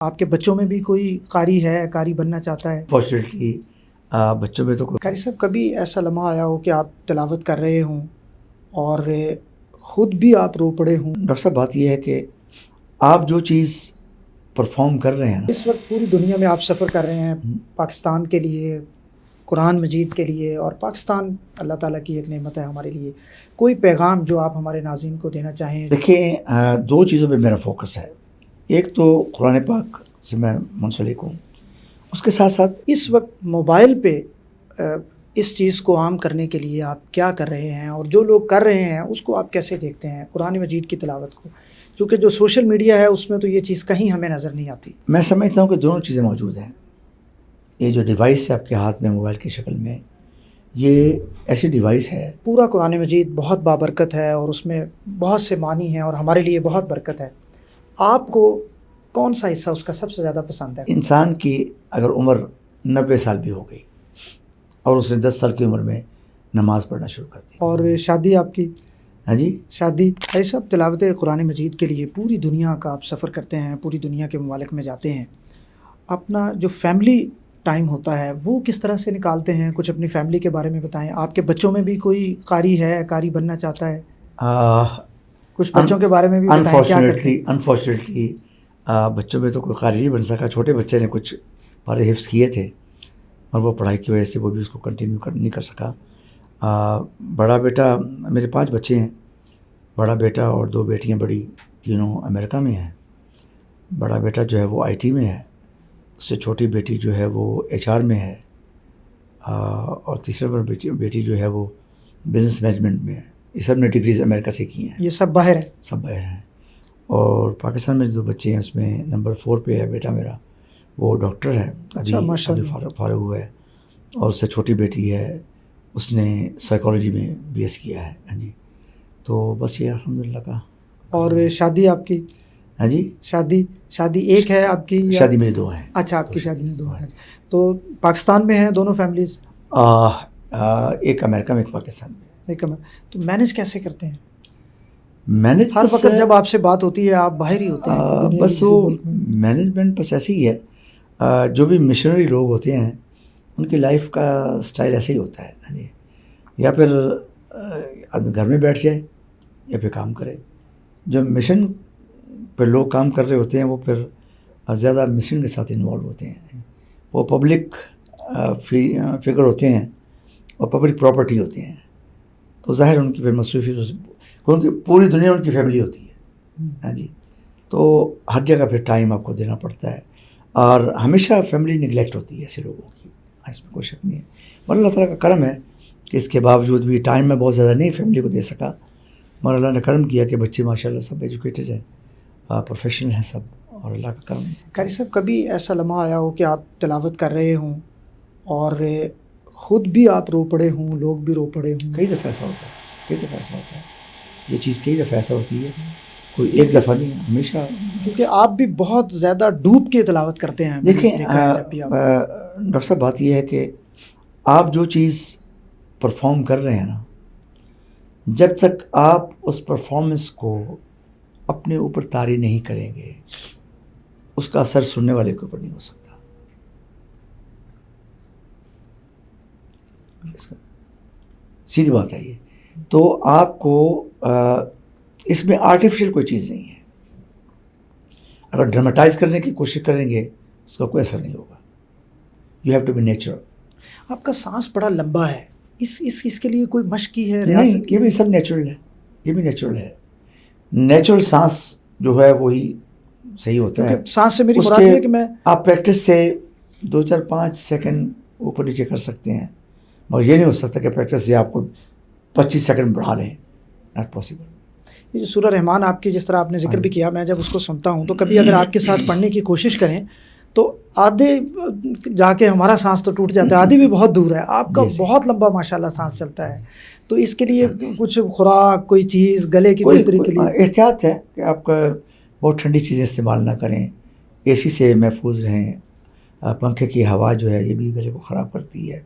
آپ کے بچوں میں بھی کوئی قاری ہے، قاری بننا چاہتا ہے؟ فارچونیٹلی بچوں میں تو کوئی قاری صاحب کبھی ایسا لمحہ آیا ہو کہ آپ تلاوت کر رہے ہوں اور خود بھی آپ رو پڑے ہوں؟ ڈاکٹر صاحب بات یہ ہے کہ آپ جو چیز پرفارم کر رہے ہیں نا، اس وقت پوری دنیا میں آپ سفر کر رہے ہیں پاکستان کے لیے، قرآن مجید کے لیے، اور پاکستان اللہ تعالیٰ کی ایک نعمت ہے ہمارے لیے، کوئی پیغام جو آپ ہمارے ناظرین کو دینا چاہیں؟ دیکھیں دو چیزوں پہ میرا فوکس ہے. ایک تو قرآن پاک سے میں منسلک ہوں، اس کے ساتھ ساتھ اس وقت موبائل پہ اس چیز کو عام کرنے کے لیے آپ کیا کر رہے ہیں، اور جو لوگ کر رہے ہیں اس کو آپ کیسے دیکھتے ہیں قرآن مجید کی تلاوت کو؟ کیونکہ جو سوشل میڈیا ہے اس میں تو یہ چیز کہیں ہمیں نظر نہیں آتی. میں سمجھتا ہوں کہ دونوں چیزیں موجود ہیں. یہ جو ڈیوائس ہے آپ کے ہاتھ میں موبائل کی شکل میں، یہ ایسی ڈیوائس ہے. پورا قرآن مجید بہت بابرکت ہے اور اس میں بہت سے معنی ہیں اور ہمارے لیے بہت برکت ہے. آپ کو کون سا حصہ اس کا سب سے زیادہ پسند ہے؟ انسان کی اگر عمر 90 سال بھی ہو گئی اور اس نے 10 سال کی عمر میں نماز پڑھنا شروع کر دی، اور شادی آپ کی؟ ہاں جی، شادی. بھائی صاحب تلاوت قرآن مجید کے لیے پوری دنیا کا آپ سفر کرتے ہیں، پوری دنیا کے ممالک میں جاتے ہیں، اپنا جو فیملی ٹائم ہوتا ہے وہ کس طرح سے نکالتے ہیں؟ کچھ اپنی فیملی کے بارے میں بتائیں. آپ کے بچوں میں بھی کوئی قاری ہے، قاری بننا چاہتا ہے؟ کچھ بچوں کے بارے میں بھی بتائیں، کیا کرتے ہیں؟ انفارچونیٹلی بچوں میں تو کوئی قاری نہیں بن سکا. چھوٹے بچے نے کچھ پارے حفظ کیے تھے اور وہ پڑھائی کی وجہ سے وہ بھی اس کو کنٹینیو نہیں کر سکا. بڑا بیٹا، میرے 5 بچے ہیں، بڑا بیٹا اور 2 بیٹیاں بڑی، تینوں امریکہ میں ہیں. بڑا بیٹا جو ہے وہ IT میں ہے، اس سے چھوٹی بیٹی جو ہے وہ HR میں ہے، اور تیسرے پر بیٹی جو ہے وہ بزنس مینجمنٹ میں ہے. یہ سب نے ڈگریز امریکہ سے کی ہیں. یہ سب باہر ہیں؟ سب باہر ہیں. اور پاکستان میں جو بچے ہیں اس میں نمبر 4 پہ ہے بیٹا میرا، وہ ڈاکٹر ہے، ابھی فارغ ہوا ہے. اور اس سے چھوٹی بیٹی ہے، اس نے سائیکالوجی میں BS کیا ہے. ہاں جی، تو بس یہ الحمدللہ کا. اور شادی آپ کی؟ ہاں جی، شادی ایک ہے آپ کی؟ شادی میری 2 ہیں. اچھا، آپ کی شادی میں 2 ہیں. تو پاکستان میں ہیں دونوں فیملیز؟ ایک امریکہ میں، ایک پاکستان میں. ایک میں. تو مینیج کیسے کرتے ہیں؟ مینج ہر وقت جب آپ سے بات ہوتی ہے آپ باہر ہی ہوتے ہیں بس وہ مینجمنٹ بس ایسے ہی ہے. جو بھی مشنری لوگ ہوتے ہیں ان کی لائف کا سٹائل ایسے ہی ہوتا ہے. ہاں جی، یا پھر آدمی گھر میں بیٹھ جائے یا پھر کام کرے. جو مشن پہ لوگ کام کر رہے ہوتے ہیں وہ پھر زیادہ مشن کے ساتھ انوالو ہوتے ہیں. وہ پبلک فگر ہوتے ہیں اور پبلک پراپرٹی ہوتے ہیں، تو ظاہر ان کی پھر مصروفیت، کیونکہ پوری دنیا ان کی فیملی ہوتی ہے. ہاں جی، تو ہر جگہ پھر ٹائم آپ کو دینا پڑتا ہے، اور ہمیشہ فیملی نگلیکٹ ہوتی ہے ایسے لوگوں کی، اس میں کوئی شک نہیں ہے. مگر اللہ تعالیٰ کا کرم ہے کہ اس کے باوجود بھی ٹائم میں بہت زیادہ نہیں فیملی کو دے سکا، مگر اللہ نے کرم کیا کہ بچے ماشاءاللہ سب ایجوکیٹڈ ہیں، پروفیشنل ہیں سب، اور اللہ کا کرم. قاری صاحب کبھی ایسا لمحہ آیا ہو کہ آپ تلاوت کر رہے ہوں اور خود بھی آپ رو پڑے ہوں، لوگ بھی رو پڑے ہوں؟ کئی دفعہ ایسا ہوتا ہے، یہ چیز کئی دفعہ ایسا ہوتی ہے، کوئی ایک دفعہ نہیں، ہمیشہ. کیونکہ آپ بھی بہت زیادہ ڈوب کے تلاوت کرتے ہیں. دیکھیں ڈاکٹر صاحب بات یہ ہے کہ آپ جو چیز پرفارم کر رہے ہیں نا، جب تک آپ اس پرفارمنس کو اپنے اوپر طاری نہیں کریں گے اس کا اثر سننے والے کے اوپر نہیں ہو سکتا. سیدھی بات ہے یہ. تو آپ کو اس میں آرٹیفیشل کوئی چیز نہیں ہے. اگر ڈراماٹائز کرنے کی کوشش کریں گے اس کا کوئی اثر نہیں ہوگا. You have to be natural. آپ کا سانس بڑا لمبا ہے، اس کے لیے کوئی مشق کی ہے؟ نہیں، یہ بھی سب نیچرل ہے، یہ بھی نیچرل ہے. نیچرل سانس جو ہے وہی صحیح ہوتا ہے. سانس سے میری مراد ہے کہ میں آپ پریکٹس سے 2 4 5 سیکنڈ اوپر نیچے کر سکتے ہیں، مگر یہ نہیں ہو سکتا کہ پریکٹس سے آپ کو 25 سیکنڈ بڑھا لیں. Not possible. یہ جو سورہ رحمان آپ کی جس طرح آپ نے ذکر بھی کیا، میں جب اس کو سنتا ہوں تو کبھی اگر آپ کے ساتھ پڑھنے کی کوشش کریں تو آدھے جا کے ہمارا سانس تو ٹوٹ جاتا ہے، آدھی بھی بہت دور ہے. آپ کا بہت لمبا ماشاءاللہ سانس چلتا ہے. تو اس کے لیے کچھ خوراک، کوئی چیز گلے کی بہتری کے لیے احتیاط ہے کہ آپ کا بہت ٹھنڈی چیزیں استعمال نہ کریں، AC سے محفوظ رہیں. پنکھے کی ہوا جو ہے یہ بھی گلے کو خراب کرتی ہے،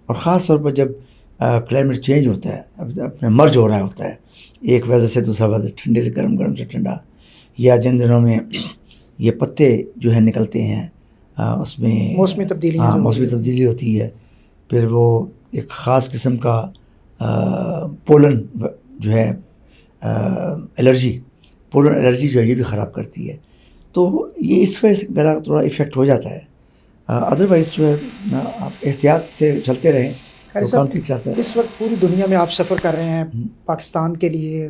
اور خاص طور پر جب کلائمیٹ چینج ہوتا ہے، اپنے مرج ہو رہا ہوتا ہے ایک ویدر سے دوسرا ویدر، ٹھنڈے سے گرم، گرم سے ٹھنڈا، یا جن دنوں میں یہ پتے جو ہے نکلتے ہیں اس میں موسمی تبدیلیاں جو موسمی تبدیلی ہوتی ہے. پھر وہ ایک خاص قسم کا پولن جو ہے الرجی، پولن الرجی جو ہے یہ بھی خراب کرتی ہے. تو یہ اس وجہ سے میرا تھوڑا افیکٹ ہو جاتا ہے. ادروائز جو ہے آپ احتیاط سے چلتے رہیں تو کام ٹھیک چلتا ہے. اس وقت پوری دنیا میں آپ سفر کر رہے ہیں پاکستان کے لیے،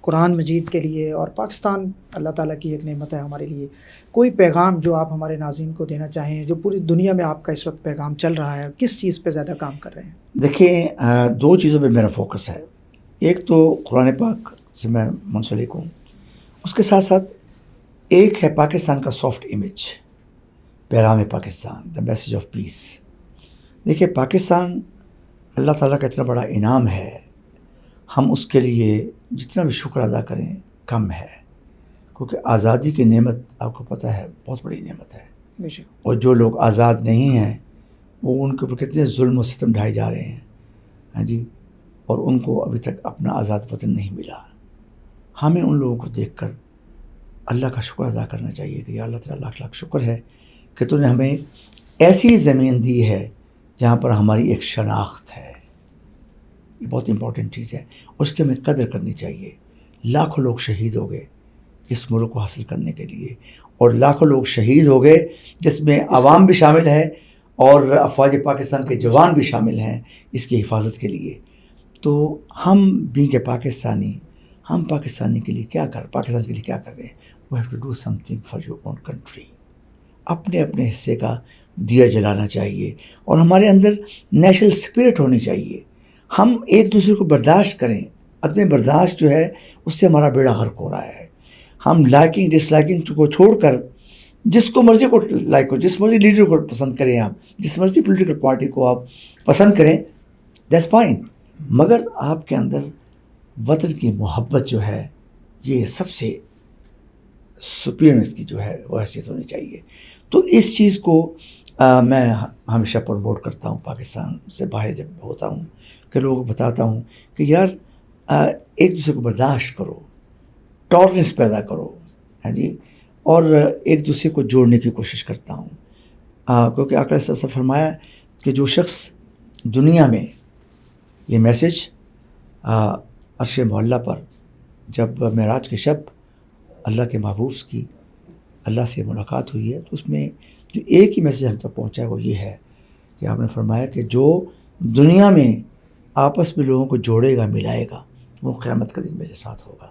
قرآن مجید کے لیے، اور پاکستان اللہ تعالیٰ کی ایک نعمت ہے ہمارے لیے. کوئی پیغام جو آپ ہمارے ناظرین کو دینا چاہیں، جو پوری دنیا میں آپ کا اس وقت پیغام چل رہا ہے، کس چیز پہ زیادہ کام کر رہے ہیں؟ دیکھیں 2 چیزوں پہ میرا فوکس ہے. ایک تو قرآن پاک سے میں منسلک ہوں، اس کے ساتھ ساتھ ایک ہے پاکستان کا سافٹ امیج، پیغام Pakistan, the message of peace. دیکھیے پاکستان اللہ تعالیٰ کا اتنا بڑا انعام ہے، ہم اس کے لیے جتنا بھی شکر ادا کریں کم ہے، کیونکہ آزادی کی نعمت آپ کو پتہ ہے بہت بڑی نعمت ہے. بے شک. اور جو لوگ آزاد نہیں ہیں وہ ان کے اوپر کتنے ظلم و ستم ڈھائے جا رہے ہیں. ہاں جی، اور ان کو ابھی تک اپنا آزاد وطن نہیں ملا. ہمیں ان لوگوں کو دیکھ کر اللہ کا شکر ادا کرنا چاہیے کہ یا اللہ تعالیٰ لاکھ لاکھ شکر ہے کہ تو نے ہمیں ایسی زمین دی ہے جہاں پر ہماری ایک شناخت ہے. یہ بہت امپورٹنٹ چیز ہے اور اس کی ہمیں قدر کرنی چاہیے. لاکھوں لوگ شہید ہو گئے اس ملک کو حاصل کرنے کے لیے، اور لاکھوں لوگ شہید ہو گئے جس میں عوام بھی شامل ہے اور افواج پاکستان کے جوان بھی شامل ہیں اس کی حفاظت کے لیے. تو ہم بھی کہ پاکستانی، ہم پاکستان کے لیے کیا کر رہے ہیں؟ We have to do something for your own country. اپنے اپنے حصے کا دیا جلانا چاہیے اور ہمارے اندر نیشنل اسپرٹ ہونی چاہیے. ہم ایک دوسرے کو برداشت کریں. عدم برداشت جو ہے اس سے ہمارا بیڑا غرق ہو رہا ہے. ہم لائکنگ ڈس لائکنگ کو چھوڑ کر جس کو مرضی کو لائک ہو، جس مرضی لیڈر کو پسند کریں، آپ جس مرضی پولیٹیکل پارٹی کو آپ پسند کریں، دیٹس فائن، مگر آپ کے اندر وطن کی محبت جو ہے یہ سب سے سپیریئر کی جو ہے وہ حیثیت ہونی چاہیے. تو اس چیز کو میں ہمیشہ پروموٹ کرتا ہوں پاکستان سے باہر جب ہوتا ہوں، کہ لوگوں کو بتاتا ہوں کہ یار ایک دوسرے کو برداشت کرو، ٹالرنس پیدا کرو. ہاں جی، اور ایک دوسرے کو جوڑنے کی کوشش کرتا ہوں، کیونکہ آقا صلی اللہ علیہ وسلم نے فرمایا کہ جو شخص دنیا میں یہ میسج عرش معلیٰ پر جب معراج کی شب اللہ کے محبوب کی اللہ سے ملاقات ہوئی ہے، تو اس میں جو ایک ہی میسج ہم تک پہنچا ہے وہ یہ ہے کہ آپ نے فرمایا کہ جو دنیا میں آپس میں لوگوں کو جوڑے گا، ملائے گا، وہ قیامت کا دن میرے ساتھ ہوگا.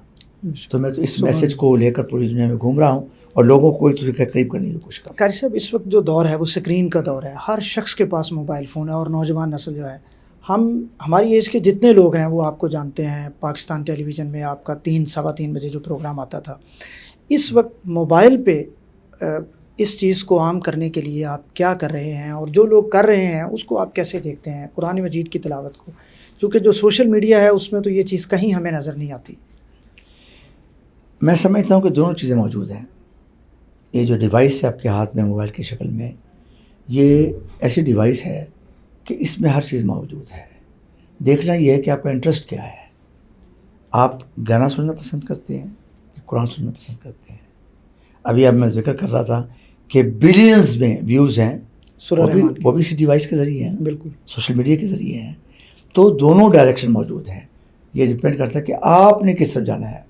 تو میں تو اس میسج کو لے کر پوری دنیا میں گھوم رہا ہوں اور لوگوں کو ایک دوسرے کے قریب کرنے کی کوشش کروں. قاری صاحب، اس وقت جو دور ہے وہ اسکرین کا دور ہے. ہر شخص کے پاس موبائل فون ہے اور نوجوان نسل جو ہے، ہماری ایج کے جتنے لوگ ہیں وہ آپ کو جانتے ہیں. پاکستان ٹیلی ویژن میں آپ کا 3-3:15 بجے جو پروگرام آتا تھا، اس وقت موبائل پہ اس چیز کو عام کرنے کے لیے آپ کیا کر رہے ہیں، اور جو لوگ کر رہے ہیں اس کو آپ کیسے دیکھتے ہیں؟ قرآن مجید کی تلاوت کو، کیونکہ جو سوشل میڈیا ہے اس میں تو یہ چیز کہیں ہمیں نظر نہیں آتی. میں سمجھتا ہوں کہ دونوں چیزیں موجود ہیں. یہ جو ڈیوائس ہے آپ کے ہاتھ میں موبائل کی شکل میں، یہ ایسی ڈیوائس ہے کہ اس میں ہر چیز موجود ہے. دیکھنا یہ ہے کہ آپ کا انٹرسٹ کیا ہے. آپ گانا سننا پسند کرتے ہیں کہ قرآن سننا پسند کرتے ہیں؟ ابھی اب میں ذکر کر رہا تھا کہ بلینز میں ویوز ہیں، وہ بھی اسی ڈیوائس کے ذریعے ہیں، بالکل سوشل میڈیا کے ذریعے ہیں. تو دونوں ڈائریکشن موجود ہیں. یہ ڈپینڈ کرتا ہے کہ آپ نے کس طرف جانا ہے،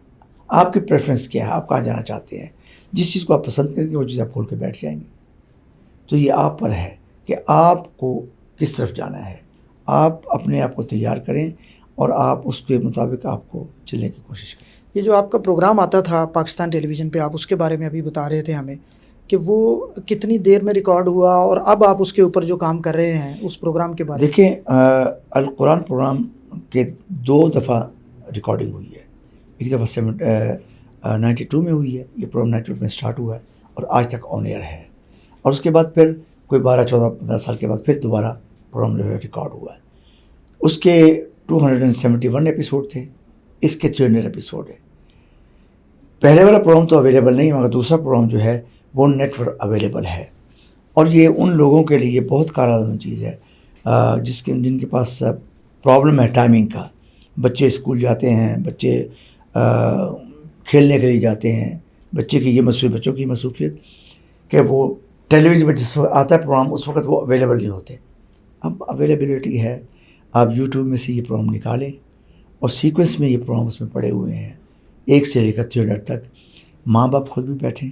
آپ کی پریفرنس کیا ہے، آپ کہاں جانا چاہتے ہیں. جس چیز کو آپ پسند کریں گے وہ چیز آپ کھول کے بیٹھ جائیں گے. تو یہ آپ پر ہے کہ آپ کو کس طرف جانا ہے. آپ اپنے آپ کو تیار کریں اور آپ اس کے مطابق آپ کو چلنے کی کوشش کریں. یہ جو آپ کا پروگرام آتا تھا پاکستان ٹیلی ویژن پہ، آپ اس کے بارے میں ابھی بتا رہے تھے ہمیں کہ وہ کتنی دیر میں ریکارڈ ہوا، اور اب آپ اس کے اوپر جو کام کر رہے ہیں اس پروگرام کے بارے میں؟ دیکھیں القرآن پروگرام کے 2 دفعہ ریکارڈنگ ہوئی ہے. ایک دفعہ 92 میں ہوئی ہے، یہ پروگرام 92 میں سٹارٹ ہوا ہے اور آج تک آن ایئر ہے. اور اس کے بعد پھر کوئی 12-14-15 سال کے بعد پھر دوبارہ پروگرام جو ہے ریکارڈ ہوا ہے. اس کے 271 ایپیسوڈ تھے، اس کے 300 ایپیسوڈ ہے. پہلے والا پروگرام تو اویلیبل نہیں، مگر دوسرا پروگرام جو ہے وہ نیٹ پر اویلیبل ہے. اور یہ ان لوگوں کے لیے بہت کارآمد چیز ہے جن کے پاس پرابلم ہے ٹائمنگ کا. بچے اسکول جاتے ہیں، بچے کھیلنے کے لیے جاتے ہیں، بچے کی یہ مصروفیت، بچوں کی مصروفیت کہ وہ ٹیلی ویژن پہ جس وقت آتا ہے پروگرام اس وقت وہ اویلیبل نہیں ہوتے. اب اویلیبلٹی ہے، آپ یوٹیوب میں سے یہ پروگرام نکالیں اور سیکوینس میں یہ پروگرام اس میں پڑے ہوئے ہیں 1 سے لے کر 3 منٹ تک. ماں باپ خود بھی بیٹھیں،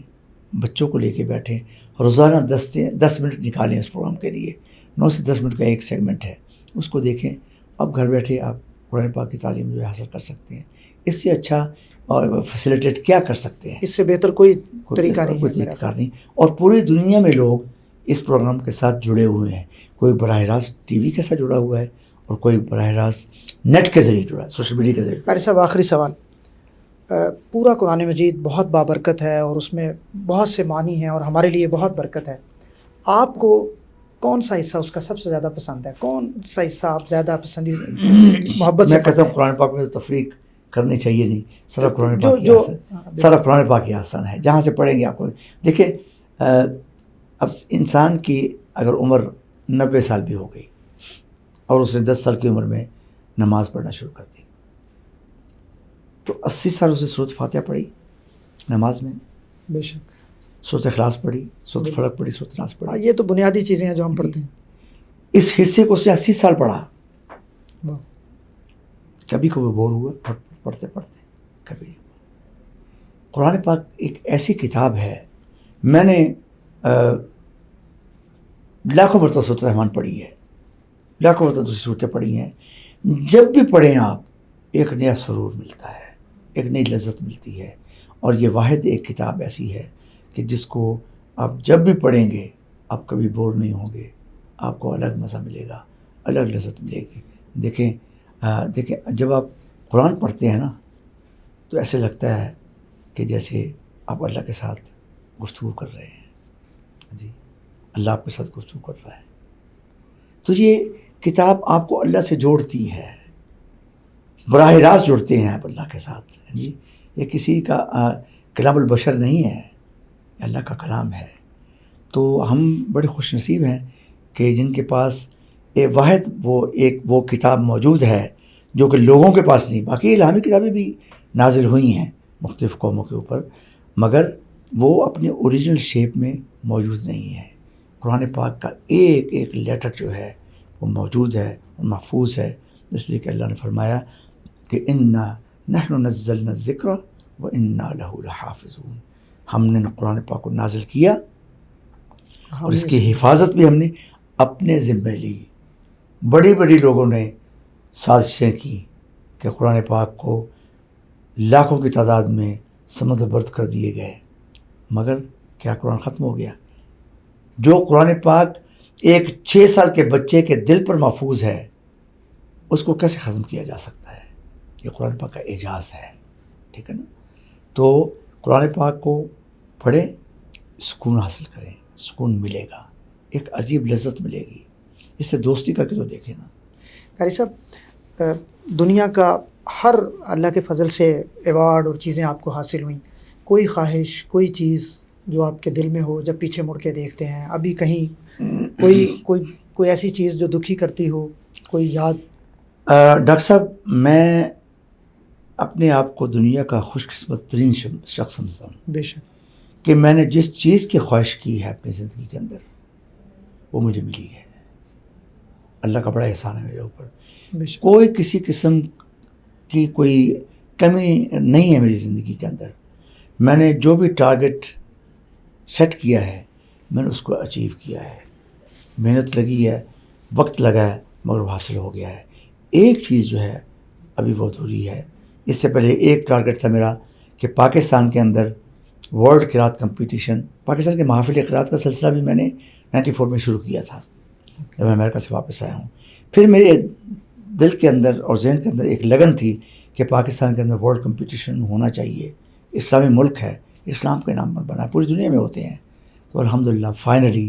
بچوں کو لے کے بیٹھیں، روزانہ 10 منٹ نکالیں اس پروگرام کے لیے. 9 سے 10 منٹ کا ایک سیگمنٹ ہے، اس کو دیکھیں. اب گھر بیٹھے آپ قرآن پاک کی تعلیم جو ہے حاصل کر سکتے ہیں. اس سے اچھا اور فیسیلیٹیٹ کیا کر سکتے ہیں؟ اس سے بہتر کوئی طریقہ نہیں کوئی ہے میرا طریقہ کار نہیں. اور پوری دنیا میں لوگ اس پروگرام کے ساتھ جڑے ہوئے ہیں. کوئی براہ راست ٹی وی کے ساتھ جڑا ہوا ہے اور کوئی براہ راست نیٹ کے ذریعے جڑا ہے، سوشل میڈیا کے ذریعے. قاری صاحب آخری سوال، پورا قرآن مجید بہت بابرکت ہے اور اس میں بہت سے معنی ہیں اور ہمارے لیے بہت برکت ہے. آپ کو کون سا حصہ اس کا سب سے زیادہ پسند ہے؟ کون سا حصہ آپ زیادہ پسندیدہ محبت سے میں کہتا پڑھتے ہوں ہیں؟ قرآن پاک میں تو تفریق کرنی چاہیے نہیں. سارا قرآن جو پاک ہی جو آسان، سارا قرآن پاک ہی آسان ہے. جہاں سے پڑھیں گے آپ کو دیکھیں. اب انسان کی اگر عمر 90 سال بھی ہو گئی اور اس نے 10 سال کی عمر میں نماز پڑھنا شروع کر دی تو 80 سال اسے سورۃ فاتحہ پڑھی نماز میں، بے شک. سورۃ اخلاص پڑھی، سورۃ فلق پڑھی، سورۃ ناس پڑھی. یہ تو بنیادی چیزیں ہیں جو ہم پڑھتے ہیں. اس حصے کو اس نے 80 سال پڑھا. واہ. کبھی کبھی بور ہوا پڑھتے پڑھتے، کبھی نہیں ہوا. قرآن پاک ایک ایسی کتاب ہے، میں نے لاکھوں مرتبہ سورۃ الرحمن پڑھی ہے، لاکھوں مرتبہ دوسری صورتیں پڑھی ہیں. جب بھی پڑھیں آپ ایک نیا سرور ملتا ہے، ایک نئی لذت ملتی ہے. اور یہ واحد ایک کتاب ایسی ہے کہ جس کو آپ جب بھی پڑھیں گے آپ کبھی بور نہیں ہوں گے. آپ کو الگ مزہ ملے گا، الگ لذت ملے گی. دیکھیں جب آپ قرآن پڑھتے ہیں نا تو ایسے لگتا ہے کہ جیسے آپ اللہ کے ساتھ گفتگو کر رہے ہیں. جی، اللہ آپ کے ساتھ گفتگو کر رہا ہے. تو یہ کتاب آپ کو اللہ سے جوڑتی ہے، براہ راست جوڑتے ہیں آپ اللہ کے ساتھ. جی، یہ کسی کا کلام البشر نہیں ہے، یہ اللہ کا کلام ہے. تو ہم بڑے خوش نصیب ہیں کہ جن کے پاس واحد وہ کتاب موجود ہے جو کہ لوگوں کے پاس نہیں. باقی الہامی کتابیں بھی نازل ہوئی ہیں مختلف قوموں کے اوپر، مگر وہ اپنے اوریجنل شیپ میں موجود نہیں ہے. قرآن پاک کا ایک ایک لیٹر جو ہے وہ موجود ہے، وہ محفوظ ہے. اس لیے کہ اللہ نے فرمایا کہ انا نحن نزلنا الذکر وانا لہ لحافظون. ہم نے قرآن پاک کو نازل کیا اور اس کی حفاظت بھی ہم نے اپنے ذمہ لی. بڑی بڑی لوگوں نے سازشیں کی کہ قرآن پاک کو لاکھوں کی تعداد میں سمندر برد کر دیے گئے، مگر کیا قرآن ختم ہو گیا؟ جو قرآن پاک ایک 6 سال کے بچے کے دل پر محفوظ ہے اس کو کیسے ختم کیا جا سکتا ہے؟ یہ قرآن پاک کا اعجاز ہے. ٹھیک ہے نا؟ تو قرآن پاک کو پڑھیں، سکون حاصل کریں، سکون ملے گا، ایک عجیب لذت ملے گی. اس سے دوستی کر کے تو دیکھیں نا. قاری صاحب، دنیا کا ہر اللہ کے فضل سے ایوارڈ اور چیزیں آپ کو حاصل ہوئیں، کوئی خواہش، کوئی چیز جو آپ کے دل میں ہو جب پیچھے مڑ کے دیکھتے ہیں؟ ابھی کہیں کوئی ایسی چیز جو دکھی کرتی ہو، کوئی یاد؟ ڈاکٹر صاحب، میں اپنے آپ کو دنیا کا خوش قسمت ترین شخص سمجھتا ہوں. بے شک. کہ میں نے جس چیز کی خواہش کی ہے اپنی زندگی کے اندر وہ مجھے ملی ہے. اللہ کا بڑا احسان ہے میرے اوپر. بے شک. کوئی کسی قسم کی کوئی کمی نہیں ہے میری زندگی کے اندر. میں نے جو بھی ٹارگٹ سیٹ کیا ہے میں نے اس کو اچیو کیا ہے. محنت لگی ہے، وقت لگا ہے، مگر وہ حاصل ہو گیا ہے. ایک چیز جو ہے ابھی وہ ادھوری ہے. اس سے پہلے ایک ٹارگٹ تھا میرا کہ پاکستان کے اندر ورلڈ قرات کمپٹیشن، پاکستان کے محافل قرات کا سلسلہ بھی میں نے 94 میں شروع کیا تھا جب میں امریکہ سے واپس آیا ہوں. پھر میرے دل کے اندر اور ذہن کے اندر ایک لگن تھی کہ پاکستان کے اندر ورلڈ کمپٹیشن ہونا چاہیے. اسلامی ملک ہے، اسلام کے نام پر بنا ہے، پوری دنیا میں ہوتے ہیں. تو الحمدللہ فائنلی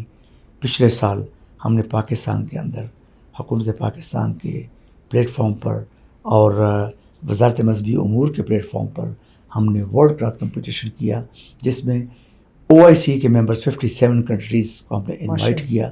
پچھلے سال ہم نے پاکستان کے اندر حکومت پاکستان کے پلیٹ فارم پر اور وزارت مذہبی امور کے پلیٹ فارم پر ہم نے ورلڈ قرات کمپٹیشن کیا، جس میں OIC کے ممبرز 57 کنٹریز کو ہم نے انوائٹ کیا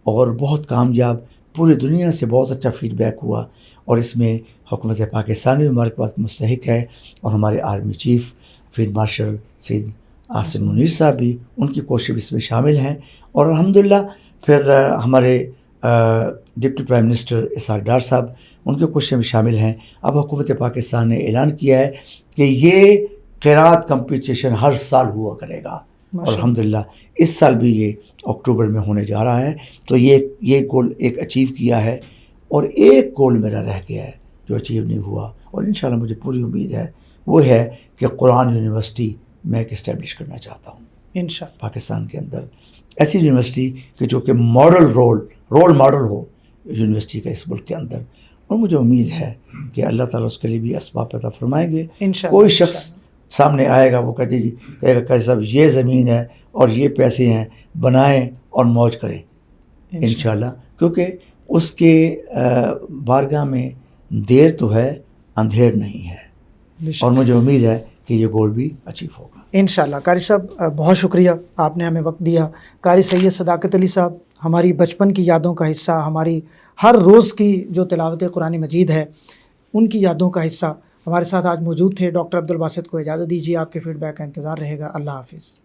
اور بہت کامیاب، پوری دنیا سے بہت اچھا فیڈ بیک ہوا. اور اس میں حکومت پاکستان بھی ہمارے پاس مستحق ہے اور ہمارے آرمی چیف فیلڈ مارشل سید آصم منیر صاحب بھی، ان کی کوشش اس میں شامل ہیں، اور الحمدللہ پھر ہمارے deputy prime minister Ishaq Dar صاحب، ان کی کوششیں بھی شامل ہیں۔ اب حکومت پاکستان نے اعلان کیا ہے کہ یہ قرات کمپٹیشن ہر سال ہوا کرے گا، اور الحمدللہ اس سال بھی یہ اکتوبر میں ہونے جا رہا ہے۔ تو یہ گول ایک اچیو کیا ہے، اور ایک گول میرا رہ گیا ہے جو اچیو نہیں ہوا، اور انشاءاللہ مجھے پوری امید ہے، وہ ہے کہ قرآن یونیورسٹی میں ایک اسٹیبلش کرنا چاہتا ہوں انشاءاللہ پاکستان کے اندر، ایسی یونیورسٹی کہ جو کہ ماڈل رول ماڈل ہو یونیورسٹی کا اس ملک کے اندر، اور مجھے امید ہے کہ اللہ تعالیٰ اس کے لیے بھی اسباب پیدا فرمائیں گے۔ انشاءاللہ کوئی شخص سامنے آئے گا، وہ کہے گا قاری صاحب یہ زمین ہے اور یہ پیسے ہیں، بنائیں اور موج کریں انشاءاللہ، کیونکہ اس کے بارگاہ میں دیر تو ہے، اندھیر نہیں ہے، اور مجھے امید ہے کہ یہ گول بھی اچیو ہوگا انشاءاللہ۔ قاری صاحب بہت شکریہ، آپ نے ہمیں وقت دیا۔ قاری سید صداقت علی صاحب ہماری بچپن کی یادوں کا حصہ، ہماری ہر روز کی جو تلاوت قرآن مجید ہے ان کی یادوں کا حصہ ہمارے ساتھ آج موجود تھے۔ ڈاکٹر عبدالباسط کو اجازت دیجیے، آپ کے فیڈ بیک کا انتظار رہے گا۔ اللہ حافظ۔